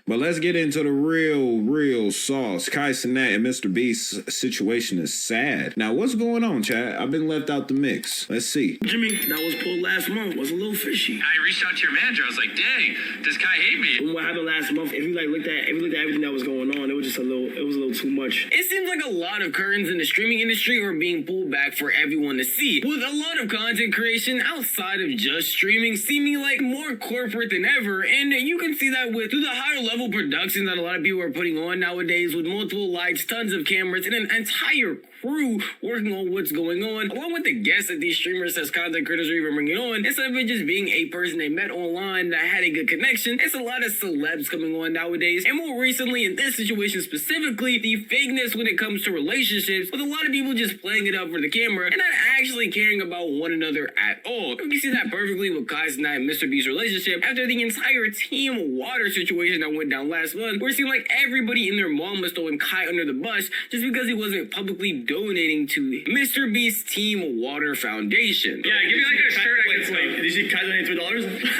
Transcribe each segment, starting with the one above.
But let's get into the real sauce. Cenat and MrBeast's situation is sad. Now, what's going on, Chad? I've been left out the mix. Let's see. Jimmy, that was pulled last month. Was a little fishy. I reached out to your manager. I was like, dang, does Kai hate me? From what happened last month, if you looked at everything that was going on, it was a little too much. It seems like a lot of curtains in the streaming industry are being pulled back for everyone to see, with a lot of content creation outside of just streaming seeming like more corporate than ever. And you can see that through the higher level productions that a lot of people are putting on nowadays, with multiple lights, tons of cameras, and an entire crew working on what's going on, along with the guests that these streamers as content creators are even bringing on. Instead of it just being a person they met online that had a good connection, it's a lot of celebs coming on nowadays. And more recently, in this situation specifically, the fakeness when it comes to relationships, with a lot of people just playing it up for the camera and not actually caring about one another at all. You can see that perfectly with Cenat and MrBeast's relationship after the entire Team Water situation that went down last month, where it seemed like everybody and their mom was throwing Kai under the bus just because he wasn't publicly donating to MrBeast's Team Water Foundation. Yeah, give me like a shirt I can Wait, did you see Kai donate $3?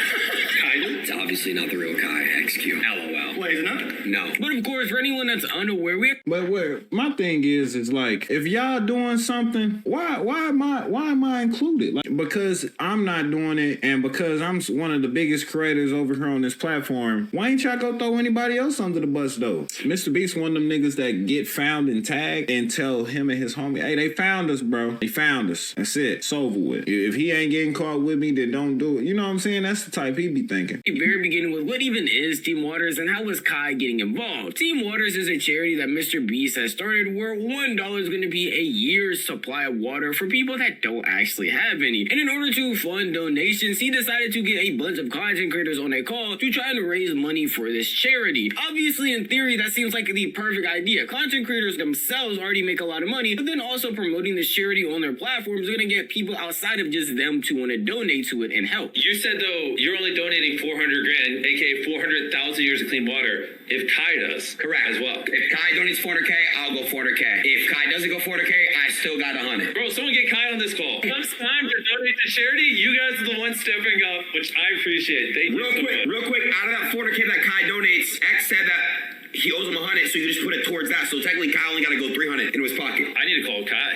It's obviously not the real Kai. XQ. LOL. Wait, is it not? No. But of course, for anyone that's unaware, But my thing is like, if y'all doing something, why am I included? Like, because I'm not doing it, and because I'm one of the biggest creators over here on this platform, why ain't y'all go throw anybody else under the bus though? MrBeast one of them niggas that get found and tagged and tell him and his homie, hey, they found us, bro. They found us. That's it. It's over with. If he ain't getting caught with me, then don't do it. You know what I'm saying? That's the type he be thinking. the very beginning with what even is Team Waters and how was Kai getting involved. Team Waters is a charity that MrBeast has started where $1 is going to be a year's supply of water for people that don't actually have any. And in order to fund donations, he decided to get a bunch of content creators on a call to try and raise money for this charity. Obviously, in theory, that seems like the perfect idea. Content creators themselves already make a lot of money, but then also promoting this charity on their platforms is going to get people outside of just them to want to donate to it and help. You said, though, you're only donating 400 grand, aka 400,000 years of clean water, if Kai does. Correct. As well. If Kai donates 400K, I'll go 400K. If Kai doesn't go 400K, I still got 100. Bro, someone get Kai on this call. Comes time to donate to charity, you guys are the ones stepping up, which I appreciate. Thank you so much. Real quick, out of that 400K that Kai donates, X said that he owes him 100, so you just put it towards that. So technically, Kai only got to go 300 into his pocket. I need to call Kai.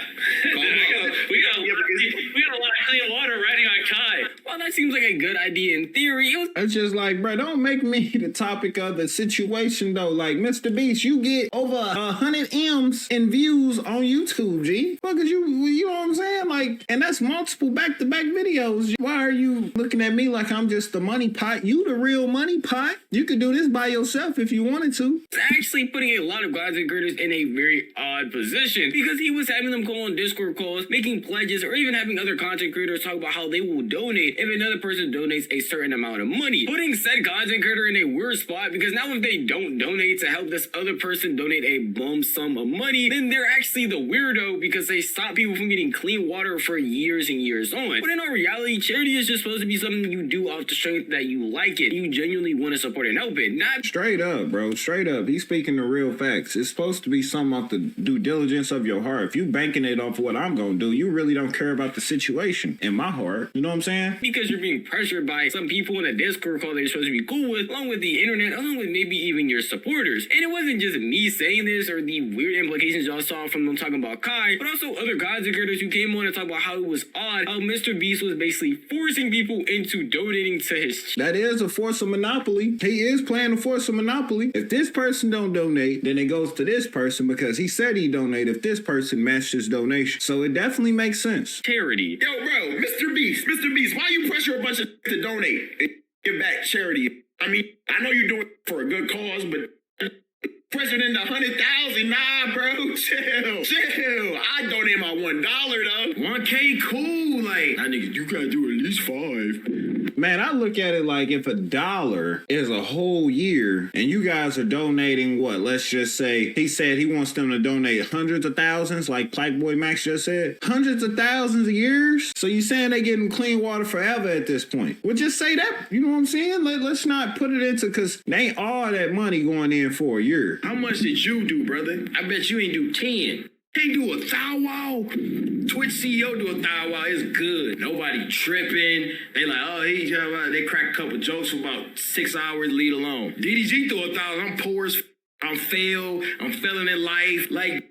Call him up. We got a lot of clean water riding on Kai. Well, that seems like a good idea in theory. It's just like, bro, don't make me the topic of the situation, though. Like, MrBeast, you get over 100 M's in views on YouTube, G. Fuck is you know what I'm saying? Like, and that's multiple back-to-back videos. Why are you looking at me like I'm just the money pot? You the real money pot. You could do this by yourself if you wanted to. It's actually putting a lot of content creators in a very odd position because he was having them go on Discord calls, making pledges, or even having other content creators talk about how they will donate if another person donates a certain amount of money, putting said content creator in a weird spot because now if they don't donate to help this other person donate a bum sum of money, then they're actually the weirdo because they stop people from getting clean water for years and years on. But in our reality, charity is just supposed to be something you do off the strength that you like it. You genuinely want to support and help it, not Straight up, bro. Straight up. He's speaking the real facts. It's supposed to be something off the due diligence of your heart. If you banking it off what I'm going to do, you really don't care about the situation in my heart. You know what I'm saying? because you're being pressured by some people in a Discord call that you're supposed to be cool with, along with the internet, along with maybe even your supporters. And it wasn't just me saying this or the weird implications y'all saw from them talking about Kai, but also other content creators who came on and talked about how it was odd, how MrBeast was basically forcing people into donating to his That is a force of monopoly. He is playing a force of monopoly. If this person don't donate, then it goes to this person because he said he donate if this person matched his donation. So it definitely makes sense. charity. Yo, bro, MrBeast, why you pressure a bunch of to donate and give back charity? I mean, I know you're doing it for a good cause, but pressuring into 100,000, nah, bro, chill. I donate my $1 though. 1K, cool. Like, I nigga, you gotta do at least 5. Man, I look at it like if $1 is a whole year and you guys are donating what? Let's just say he said he wants them to donate hundreds of thousands, like Black Boy Max just said. Hundreds of thousands of years? So you saying they getting clean water forever at this point? Well, just say that. You know what I'm saying? Let's not put it into, because they ain't all that money going in for a year. How much did you do, brother? I bet you ain't do 10. Can't do a thou wow. Twitch CEO do a thou wow. It's good. Nobody tripping. They like, oh, they crack a couple jokes for about 6 hours, lead alone. DDG do a thou. I'm poor as I'm failed. I'm failing in life. Like,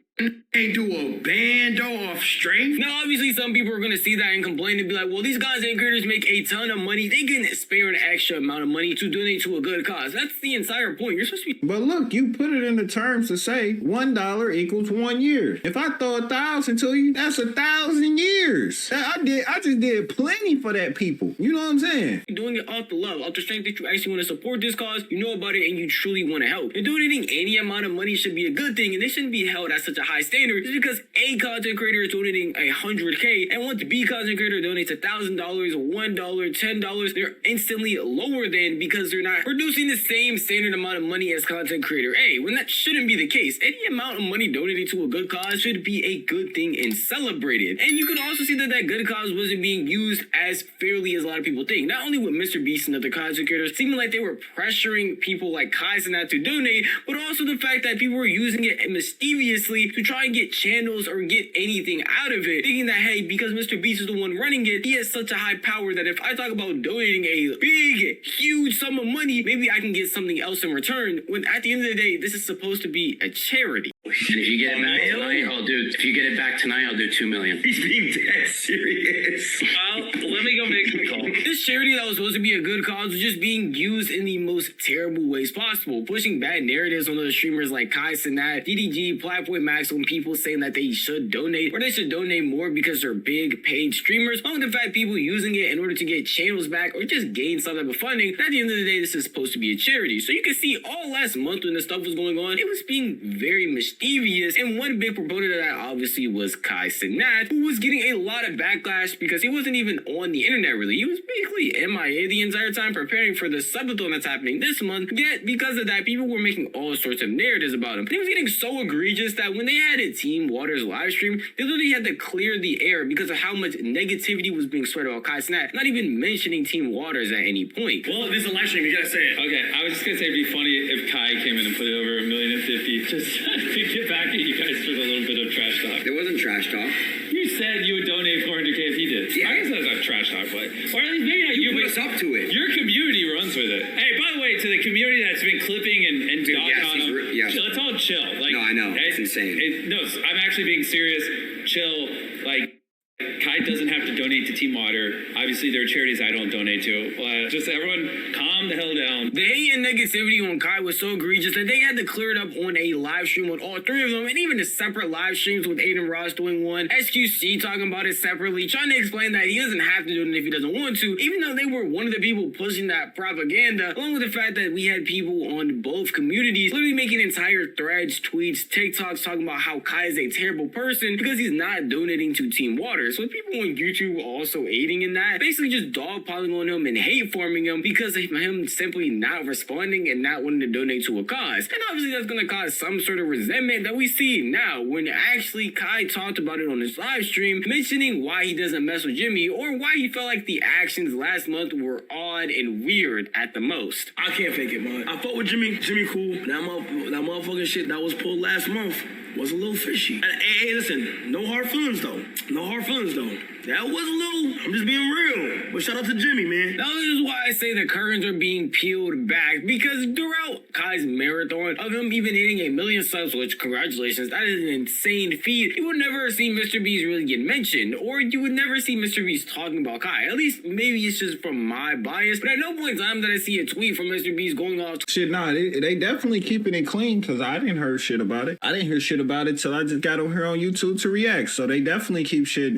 can't do a bando off strength. Now, obviously, some people are going to see that and complain and be like, well, these content creators make a ton of money. They can spare an extra amount of money to donate to a good cause. That's the entire point. You're supposed to be... But look, you put it in the terms to say $1 equals 1 year. If I throw 1,000 to you, that's 1,000 years. I just did plenty for that people. You know what I'm saying? doing it off the love, off the strength that you actually want to support this cause, you know about it, and you truly want to help. And donating any amount of money should be a good thing, and they shouldn't be held at such a high standard just because A content creator is donating $100K, and once B content creator donates $1,000, $1, $10, they're instantly lower than because they're not producing the same standard amount of money as content creator A, when that shouldn't be the case. Any amount of money donated to a good cause should be a good thing and celebrated. And you can also see that that good cause wasn't being used as fairly as a lot of people think. Not only with MrBeast and other content creators seeming like they were pressuring people like Cenat to donate, but also the fact that people were using it mischievously to try and get channels or get anything out of it, thinking that, hey, because MrBeast is the one running it, he has such a high power that if I talk about donating a big, huge sum of money, maybe I can get something else in return, when at the end of the day, this is supposed to be a charity. And if you get it back tonight, I'll do $2 million. He's being dead serious. Let me go make some calls. This charity that was supposed to be a good cause was just being used in the most terrible ways possible, pushing bad narratives on those streamers like Cenat, DDG, Platform Max, when people saying that they should donate, or they should donate more because they're big paid streamers, along with the fact people using it in order to get channels back or just gain some type of funding. At the end of the day, this is supposed to be a charity. So you can see all last month when this stuff was going on, it was being very mischievous, and one big proponent of that obviously was Cenat, who was getting a lot of backlash because he wasn't even on the internet really. He was basically MIA the entire time preparing for the subathon that's happening this month, yet because of that, people were making all sorts of narratives about him. It was getting so egregious that when they had a Team Waters live stream, they literally had to clear the air because of how much negativity was being spread about Cenat, not even mentioning Team Waters at any point. Well, this is a live stream, you gotta say it. Okay, I was just gonna say it'd be funny if Kai came in and put it over $1,050,000 just to get back at you guys for a little bit of trash talk. It wasn't trash talk. You said you would donate $400K if he did. Yeah. I guess that's not trash talk, but or at least maybe not You you, put us up to it. your community runs with it. Hey, by the way, to the community that's been clipping and Dude, dogging yes, on him, yes. let's all chill. Like, No, I know. It's insane. No, I'm actually being serious. Chill. Like, Kai doesn't have to donate to Team Water. Obviously, there are charities I don't donate to. Just everyone calm the hell down. The hate and negativity on Kai was so egregious that they had to clear it up on a live stream with all three of them, and even the separate live streams with Aiden Ross doing one, SQC talking about it separately, trying to explain that he doesn't have to do it if he doesn't want to, even though they were one of the people pushing that propaganda, along with the fact that we had people on both communities literally making entire threads, tweets, TikToks talking about how Kai is a terrible person because he's not donating to Team Water. So people on YouTube also aiding in that, basically just dogpiling on him and hate forming him because of him simply not responding and not wanting to donate to a cause. And obviously that's going to cause some sort of resentment that we see now when actually Kai talked about it on his live stream, mentioning why he doesn't mess with Jimmy or why he felt like the actions last month were odd and weird at the most. I can't fake it, man. I fuck with Jimmy. Jimmy cool. That motherfucking shit that was pulled last month was a little fishy. And, hey, listen, no hard feelings though. No hard feelings though. That was a little, I'm just being real. But shout out to Jimmy, man. Now this is why I say the curtains are being peeled back, because throughout Kai's marathon of him even hitting 1 million subs, which congratulations, that is an insane feat, you would never see MrBeast really get mentioned, or you would never see MrBeast talking about Kai. At least maybe it's just from my bias, but at no point in time did I see a tweet from MrBeast going off. Shit, nah, they definitely keeping it clean because I didn't hear shit about it. I didn't hear shit about it till I just got over here on YouTube to react. So they definitely keep shit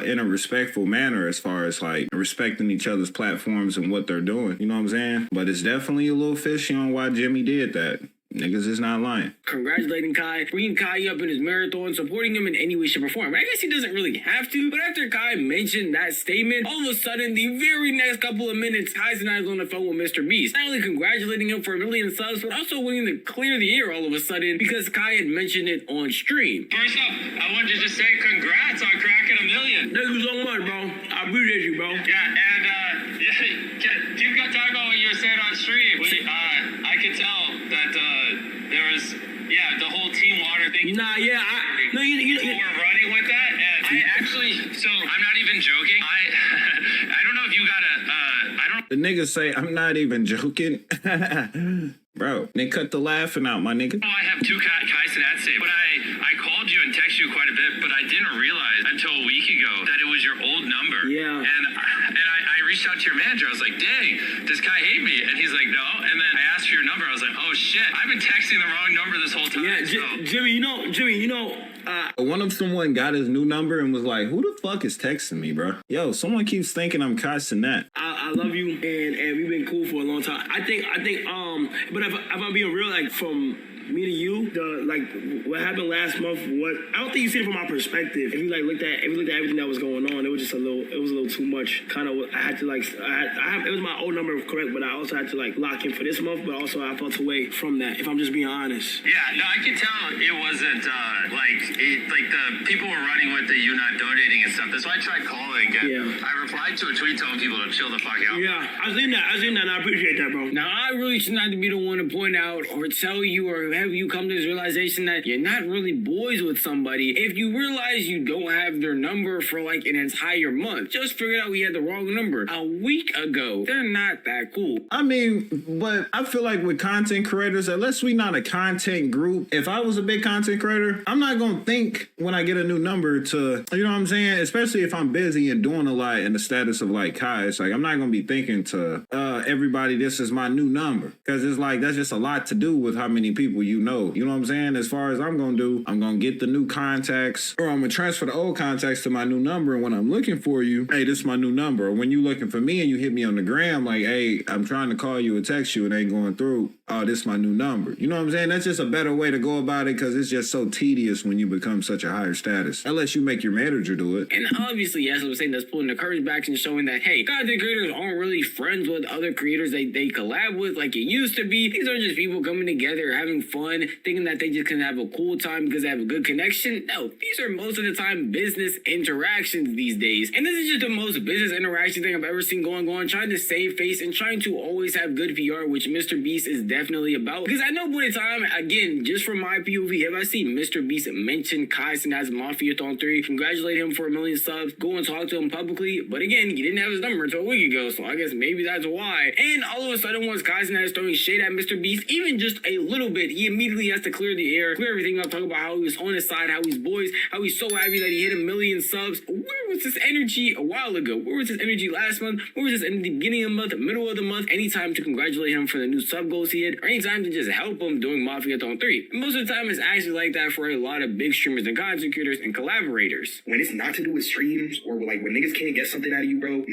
in a respectful manner as far as like respecting each other's platforms and what they're doing. You know what I'm saying? But it's definitely a little fishy on why Jimmy did that. Niggas is not lying. Congratulating Kai, bringing Kai up in his marathon, supporting him in any way, shape, or form. I guess he doesn't really have to, but after Kai mentioned that statement, all of a sudden, the very next couple of minutes, Cenat is on the phone with MrBeast, not only congratulating him for 1 million subs, but also willing to clear the air all of a sudden because Kai had mentioned it on stream. First up, I wanted to just say congrats on cracking 1 million. Thank you so much, bro. I appreciate you, bro. Yeah, and you got talk about what you were saying on stream. I could tell that there was the whole Team Water thing. Nah, yeah, No, you We're running with that, and I actually, so I'm not even joking. I don't know if you got I don't. The niggas say I'm not even joking. Bro, they cut the laughing out, my nigga. Oh, I have two Kai Cenat saved, but I called you and texted you quite a bit, but I didn't realize until a week ago that it was your old number. Yeah. And I reached out to your manager. I was like, dang, does Kai hate me? And he's like, no. And then I asked for your number. I was like, oh shit, I've been texting the wrong number this whole time. Yeah, Jimmy, One of someone got his new number and was like, who the fuck is texting me, bro? Yo, someone keeps thinking I'm Kai Cenat. I love you, and we've been cool for a long time. I think, but if I'm being real, like from me to you, what happened last month, I don't think you see it from my perspective. If you looked at everything that was going on, it was just a little too much. Kind of, I had to it was my old number, correct, but I also had to lock in for this month, but also I felt away from that, if I'm just being honest. Yeah, no, I can tell it wasn't the people were running with the you not donating and stuff. That's why I tried calling. And Yeah. I replied to a tweet telling people to chill the fuck out. Yeah, I seen that, and I appreciate that, bro. Now, I really should not be the one to point out or tell you or have you come to this realization that you're not really boys with somebody if you realize you don't have their number for an entire month. Just figured out we had the wrong number a week ago. They're not that cool. I mean, but I feel like with content creators, unless we not a content group, if I was a big content creator, I'm not going to think when I get a new number to, you know what I'm saying? Especially if I'm busy and doing a lot in the status of Kai. It's I'm not going to be thinking to everybody, this is my new number. Because it's that's just a lot to do with how many people you know. You know what I'm saying? As far as I'm going to do, I'm going to get the new contacts, or I'm going to transfer the old contacts to my new number. And when I'm looking for you, hey, this is my new number. Or when you looking for me and you hit me on the gram, hey, I'm trying to call you or text you and ain't going through. Oh, this is my new number. You know what I'm saying? That's just a better way to go about it because it's just so tedious when you become such a higher status. Unless you make your manager do it. And obviously, yes, I was saying that's pulling the curtains back and showing that, hey, content creators aren't really friends with other creators they collab with like it used to be. These are just people coming together, having fun, thinking that they just can have a cool time because they have a good connection. No, these are most of the time business interactions these days. And this is just the most business interaction thing I've ever seen going on, trying to save face and trying to always have good PR, which MrBeast is definitely about. Because at no point in time, again, just from my POV, have I seen MrBeast mention Kai Cenat's Mafia-thon 3, congratulate him for 1 million subs, go and talk to him publicly. But again, you didn't have his number until a week ago, so I guess maybe that's why. And all of a sudden, once Kai Cenat is throwing shade at MrBeast, even just a little bit, he immediately has to clear the air, clear everything up, talk about how he was on his side, how he's boys, how he's so happy that he hit 1 million subs. Where was this energy a while ago? Where was this energy last month? Where was this in the beginning of the month, middle of the month? Anytime to congratulate him for the new sub goals he hit, or anytime to just help him doing Mafia-thon 3. And most of the time, it's actually like that for a lot of big streamers and content creators and collaborators. When it's not to do with streams or when niggas can't get something out of you, bro,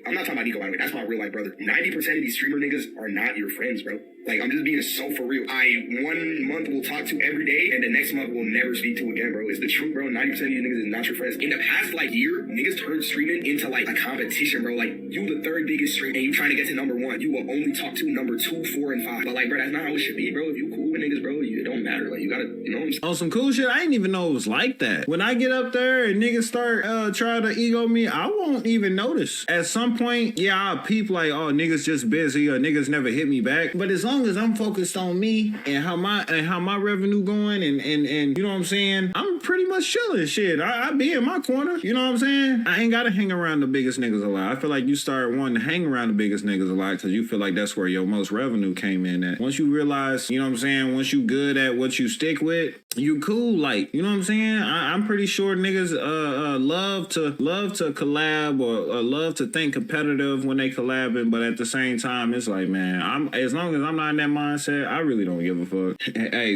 I'm not talking about ego, by the way. That's my real life brother. 90% of these streamer niggas are not your friends, bro. I'm just being so for real. 1 month will talk to every day, and the next month we'll never speak to again, bro. It's the truth, bro. 90% of these niggas is not your friends. In the past, year, niggas turned streaming into, a competition, bro. You the third biggest streamer, and you trying to get to number 1. You will only talk to number 2, 4, and 5. But, bro, that's not how it should be, bro. If you cool with niggas, bro, it don't matter. You gotta, you know what I'm saying? On some cool shit, I didn't even know it was like that. When I get up there and niggas start trying to ego me, I won't even notice. At some point, yeah, I'll peep oh, niggas just busy or niggas never hit me back. But as long as I'm focused on me and how my revenue going and you know what I'm saying, I'm pretty much chilling. Shit, I be in my corner. You know what I'm saying? I ain't gotta hang around the biggest niggas a lot. I feel like you start wanting to hang around the biggest niggas a lot because you feel like that's where your most revenue came in at. Once you realize, you know what I'm saying, once you good at what you stick with, you cool. You know what I'm saying? I'm pretty sure niggas love to collab or love to think competitive when they collabing, but at the same time, it's man, as long as I'm not in that mindset, I really don't give a fuck. Hey,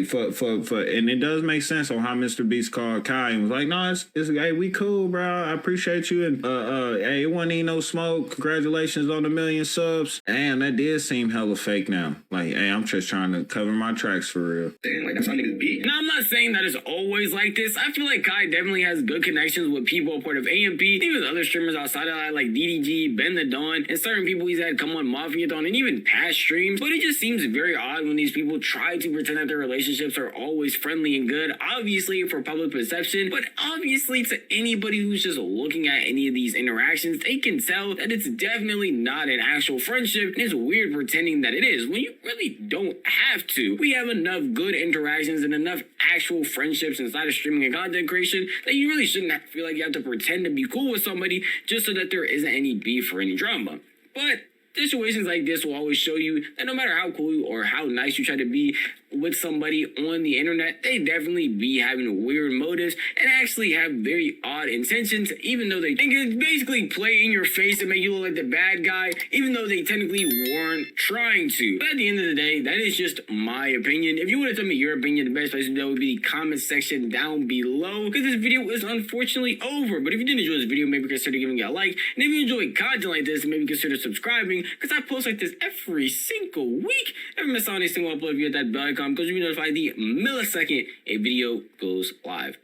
and it does make sense on how MrBeast called Kai and was no, it's hey, we cool, bro. I appreciate you. And hey, it wasn't even no smoke. Congratulations on the 1 million subs. Damn, that did seem hella fake now. Hey, I'm just trying to cover my tracks for real. Damn, that's how niggas be. Now, I'm not saying that it's always like this. I feel like Kai definitely has good connections with people part of AMP, even other streamers outside of that, like DDG, Ben the Dawn, and certain people he's had come on Mafia-thon and even past streams. But it just seems very odd when these people try to pretend that their relationships are always friendly and good, obviously for public perception, but obviously to anybody who's just looking at any of these interactions, they can tell that it's definitely not an actual friendship, and it's weird pretending that it is when you really don't have to. We have enough good interactions and enough actual friendships inside of streaming and content creation, that you really shouldn't feel like you have to pretend to be cool with somebody just so that there isn't any beef or any drama. But situations like this will always show you that no matter how cool or how nice you try to be with somebody on the internet, they definitely be having weird motives and actually have very odd intentions, even though they think it's basically play in your face and make you look like the bad guy, even though they technically weren't trying to. But at the end of the day, that is just my opinion. If you want to tell me your opinion, the best place to do would be the comment section down below, because this video is unfortunately over. But if you did enjoy this video, maybe consider giving it a like, and if you enjoy content like this, maybe consider subscribing, because I post like this every single week. Never miss out on a single upload. If you hit that bell icon, because you'll be notified the millisecond a video goes live.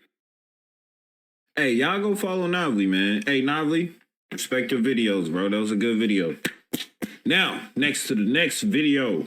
Hey, y'all go follow Novely, man. Hey, Novely, respect your videos, bro. That was a good video. Now, next to the next video.